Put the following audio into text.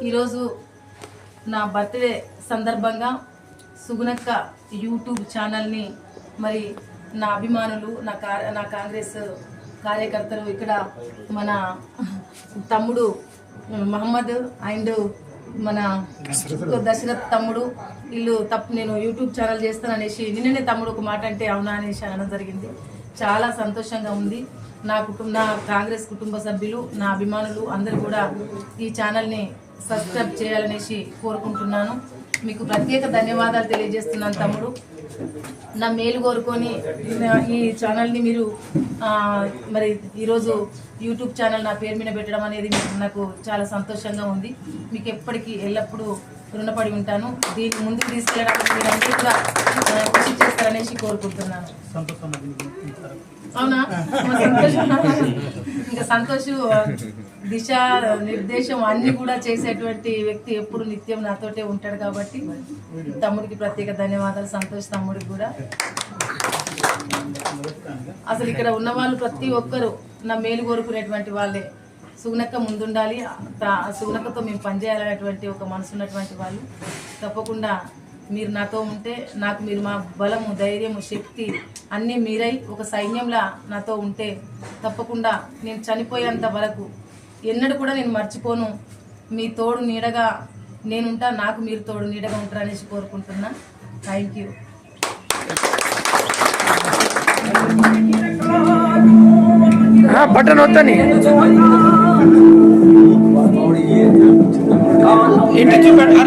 ఈరోజు నా బర్త్డే సందర్భంగా సుగుణక్క యూట్యూబ్ ఛానల్ని మరి నా అభిమానులు నా కాంగ్రెస్ కార్యకర్తలు ఇక్కడ మన తమ్ముడు మహమ్మద్ అండ్ మన దశరథ్ తమ్ముడు వీళ్ళు నేను యూట్యూబ్ ఛానల్ చేస్తాననేసి నిన్ననే తమ్ముడు ఒక మాట అంటే అవునా అనేసి అనడం జరిగింది. చాలా సంతోషంగా ఉంది. నా కాంగ్రెస్ కుటుంబ సభ్యులు నా అభిమానులు అందరూ కూడా ఈ ఛానల్ని సబ్స్క్రైబ్ చేయాలనేసి కోరుకుంటున్నాను. మీకు ప్రత్యేక ధన్యవాదాలు తెలియజేస్తున్నాను తమ్ముడు. నా మేలు కోరుకొని ఈ ఛానల్ని మీరు మరి ఈరోజు యూట్యూబ్ ఛానల్ నా పేరు మీద పెట్టడం అనేది నాకు చాలా సంతోషంగా ఉంది. మీకు ఎప్పటికీ ఎల్లప్పుడూ రుణపడి ఉంటాను. దీన్ని ముందుకు తీసుకెళ్ళడానికి మీరు అందరూ కూడా కృషి చేస్తారనేసి కోరుకుంటున్నాను. అవునా ఇంకా సంతోష్ దిశ నిర్దేశం అన్ని కూడా చేసేటువంటి వ్యక్తి ఎప్పుడు నిత్యం నాతోటే ఉంటాడు కాబట్టి తమ్ముడికి ప్రత్యేక ధన్యవాదాలు. సంతోష్ తమ్ముడికి కూడా. అసలు ఇక్కడ ఉన్న వాళ్ళు ప్రతి ఒక్కరు నా మేలు కోరుకునేటువంటి వాళ్ళే. సుగుణక్క ముందుండాలి, సుగుణక్కతో మేము పనిచేయాలనేటువంటి ఒక మనసు ఉన్నటువంటి వాళ్ళు. తప్పకుండా మీరు నాతో ఉంటే నాకు మీరు మా బలము, ధైర్యము, శక్తి అన్నీ మీరై ఒక సైన్యంలా నాతో ఉంటే తప్పకుండా నేను చనిపోయేంత వరకు ఎన్నడూ కూడా నేను మర్చిపోను. మీ తోడు నీడగా నేనుంటా, నాకు మీరు తోడు నీడగా ఉంటారనేసి కోరుకుంటున్నా. Thank you. బటన్ వద్దని ఇంటి చూపెట్టు.